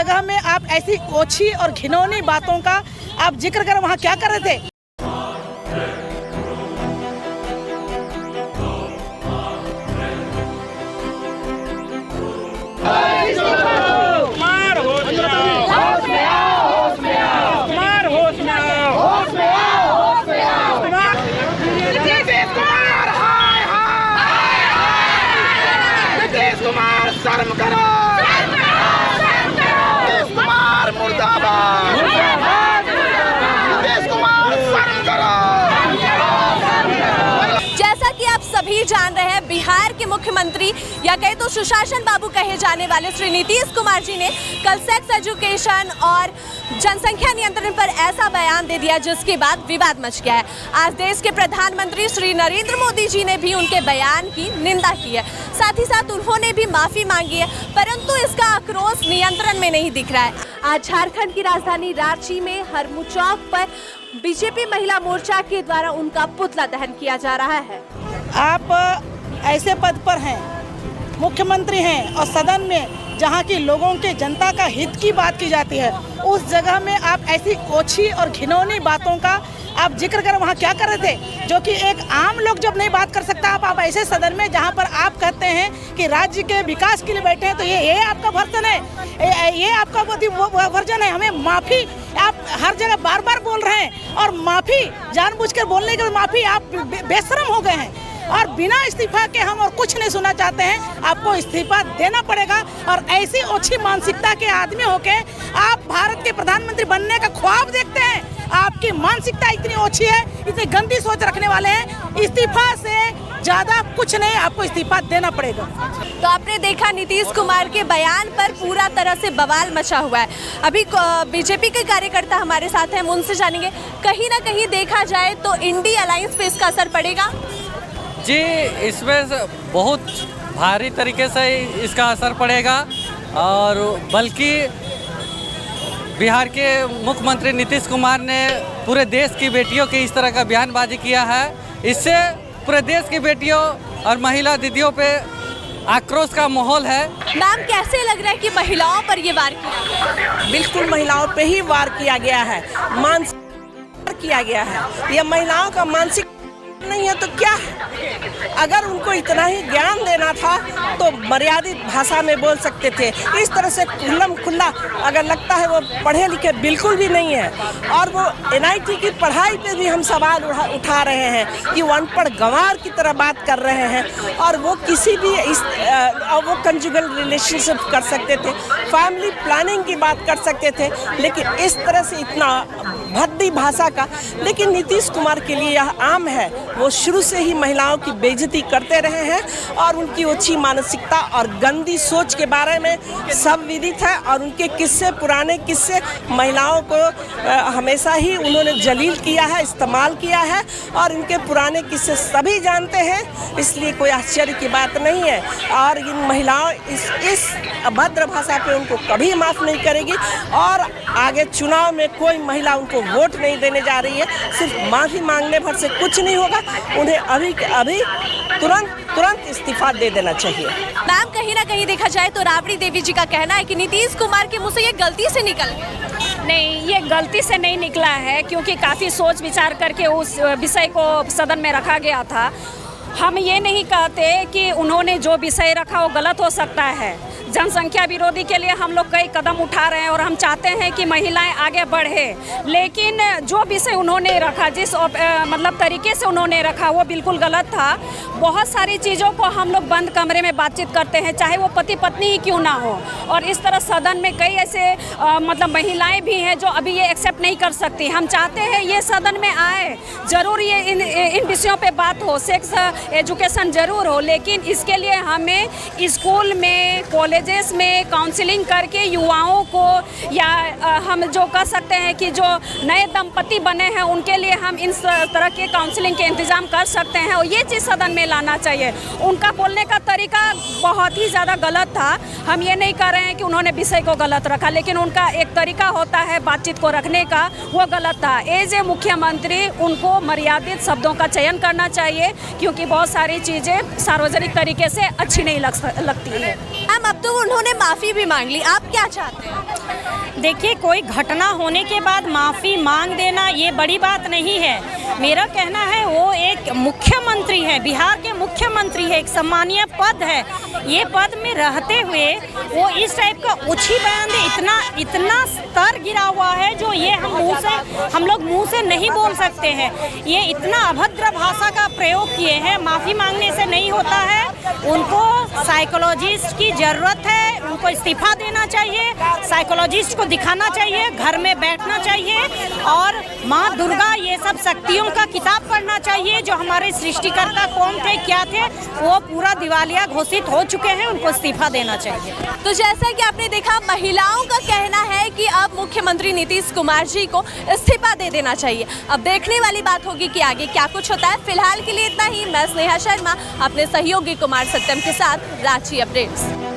जगह में आप ऐसी ओछी और घिनौनी बातों का आप जिक्र कर वहाँ क्या कर रहे थे? शर्म करो, नीतीश कुमार मुर्दाबाद, नीतीश कुमार शर्म करो। जैसा कि आप सभी जान रहे हैं, बिहार के मुख्यमंत्री या कहे तो सुशासन बाबू कहे जाने वाले श्री नीतीश कुमार जी ने कल सेक्स एजुकेशन और जनसंख्या नियंत्रण पर ऐसा बयान दे दिया जिसके बाद विवाद मच गया है। आज देश के प्रधानमंत्री श्री नरेंद्र मोदी जी ने भी उनके बयान की निंदा की है, साथ ही साथ उन्होंने भी माफी मांगी है, परंतु इसका आक्रोश नियंत्रण में नहीं दिख रहा है। आज झारखंड की राजधानी रांची में हरमू चौक पर बीजेपी महिला मोर्चा के द्वारा उनका पुतला दहन किया जा रहा है। आप ऐसे पद पर हैं, मुख्यमंत्री हैं और सदन में जहां की लोगों के जनता का हित की बात की जाती है, उस जगह में आप ऐसी ओछी और घिनौनी बातों का आप जिक्र कर वहाँ क्या कर रहे थे? जो कि एक आम लोग जब नहीं बात कर सकता, आप ऐसे सदन में जहाँ पर आप कहते हैं कि राज्य के विकास के लिए बैठे हैं, तो ये आपका वर्जन है, ये आपका वर्जन है। हमें माफ़ी आप हर जगह बार बार बोल रहे हैं और माफ़ी जानबूझकर बोलने के माफ़ी आप बेशरम हो गए हैं और बिना इस्तीफा के हम और कुछ नहीं सुनना चाहते हैं। आपको इस्तीफा देना पड़ेगा और ऐसी ओछी मानसिकता के आदमी होके आप भारत के प्रधानमंत्री बनने का ख्वाब देखते हैं। आपकी मानसिकता इतनी ओछी है, इतनी गंदी सोच रखने वाले हैं, इस्तीफा से ज़्यादा कुछ नहीं, आपको इस्तीफा देना पड़ेगा। तो आपने देखा नीतीश कुमार के बयान पर पूरा तरह से बवाल मचा हुआ है। अभी बीजेपी के कार्यकर्ता हमारे साथ हैं, हम उनसे जानेंगे। कहीं ना कहीं देखा जाए तो इंडी अलायंस पे इसका असर पड़ेगा? जी, इसमें बहुत भारी तरीके से इसका असर पड़ेगा और बल्कि बिहार के मुख्यमंत्री नीतीश कुमार ने पूरे देश की बेटियों के इस तरह का बयानबाजी किया है, इससे पूरे देश की बेटियों और महिला दीदियों पे आक्रोश का माहौल है। मैम, कैसे लग रहा है कि महिलाओं पर ये वार किया? बिल्कुल महिलाओं पे ही वार किया गया है, मानसिक किया गया है। यह महिलाओं का मानसिक नहीं है तो क्या है? अगर उनको इतना ही ज्ञान देना था तो मर्यादित भाषा में बोल सकते थे। इस तरह से खुल्लम खुल्ला अगर लगता है वो पढ़े लिखे बिल्कुल भी नहीं है। और वो NIT की पढ़ाई पे भी हम सवाल उठा रहे हैं कि वो अनपढ़ गंवार की तरह बात कर रहे हैं और वो किसी भी वो कंजुगल रिलेशनशिप कर सकते थे, फैमिली प्लानिंग की बात कर सकते थे, लेकिन इस तरह से इतना भद्दी भाषा का। लेकिन नीतीश कुमार के लिए यह आम है, वो शुरू से ही महिलाओं की बेइज्जती करते रहे हैं और उनकी ओछी मानसिकता और गंदी सोच के बारे में सब विदित है और उनके किस्से, पुराने किस्से महिलाओं को हमेशा ही उन्होंने जलील किया है, इस्तेमाल किया है और इनके पुराने किस्से सभी जानते हैं, इसलिए कोई आश्चर्य की बात नहीं है। और इन महिलाओं इस अभद्र भाषा पे उनको कभी माफ़ नहीं करेगी और आगे चुनाव में कोई महिला उनको वोट नहीं देने जा रही है। सिर्फ माफ़ी मांगने भर से कुछ नहीं होगा, उन्हें अभी के अभी तुरंत इस्तीफा दे देना चाहिए। मैम, कहीं ना कहीं देखा जाए तो राबड़ी देवी जी का कहना है कि नीतीश कुमार के मुंह से ये गलती से निकल गया। नहीं, ये गलती से नहीं निकला है क्योंकि काफ़ी सोच विचार करके उस विषय को सदन में रखा गया था। हम ये नहीं कहते कि उन्होंने जो विषय रखा वो गलत हो सकता है। जनसंख्या विरोधी के लिए हम लोग कई कदम उठा रहे हैं और हम चाहते हैं कि महिलाएं आगे बढ़े, लेकिन जो विषय उन्होंने रखा, जिस मतलब तरीके से उन्होंने रखा वो बिल्कुल गलत था। बहुत सारी चीज़ों को हम लोग बंद कमरे में बातचीत करते हैं, चाहे वो पति पत्नी ही क्यों ना हो, और इस तरह सदन में कई ऐसे मतलब महिलाएं भी हैं जो अभी ये एक्सेप्ट नहीं कर सकती। हम चाहते हैं ये सदन में आए, ज़रूर ये इन विषयों पे बात हो, सेक्स एजुकेशन ज़रूर हो, लेकिन इसके लिए हमें स्कूल में, कॉलेजेस में काउंसलिंग करके युवाओं को, या हम जो कर सकते हैं कि जो नए दंपति बने हैं उनके लिए हम इन तरह के काउंसलिंग के इंतज़ाम कर सकते हैं और ये चीज़ सदन में लाना चाहिए। उनका बोलने का तरीका बहुत ही ज़्यादा गलत था। हम ये नहीं कह रहे हैं कि उन्होंने विषय को गलत रखा, लेकिन उनका एक तरीका होता है बातचीत को रखने का, वो गलत था। एज ए मुख्यमंत्री उनको मर्यादित शब्दों का चयन करना चाहिए, क्योंकि बहुत सारी चीज़ें सार्वजनिक तरीके से अच्छी नहीं लगती है। अब तो तो उन्होंने माफ़ी भी मांग ली, आप क्या चाहते हैं? देखिए, कोई घटना होने के बाद माफ़ी मांग देना ये बड़ी बात नहीं है। मेरा कहना है वो एक मुख्यमंत्री है, बिहार के मुख्यमंत्री है, एक सम्मानीय पद है। ये पद में रहते हुए वो इस टाइप का उछी बयान दे, इतना स्तर गिरा हुआ है जो ये हम लोग मुंह से नहीं बोल सकते हैं। ये इतना अभद्र भाषा का प्रयोग किए हैं। माफ़ी मांगने से नहीं होता है, उनको साइकोलॉजिस्ट की ज़रूरत है, उनको इस्तीफा देना चाहिए, साइकोलॉजिस्ट को दिखाना चाहिए, घर में बैठना चाहिए और माँ दुर्गा ये सब शक्तियों का किताब पढ़ना चाहिए। जो हमारे सृष्टिकर्ता कौन थे, क्या थे, वो पूरा दिवालिया घोषित हो चुके हैं, उनको इस्तीफा देना चाहिए। तो जैसा कि आपने देखा, महिलाओं का कहना है कि अब मुख्यमंत्री नीतीश कुमार जी को इस्तीफा दे देना चाहिए। अब देखने वाली बात होगी कि आगे क्या कुछ होता है। फिलहाल के लिए इतना ही। मैं स्नेहा शर्मा अपने सहयोगी कुमार सत्यम के साथ, रांची अपडेट्स।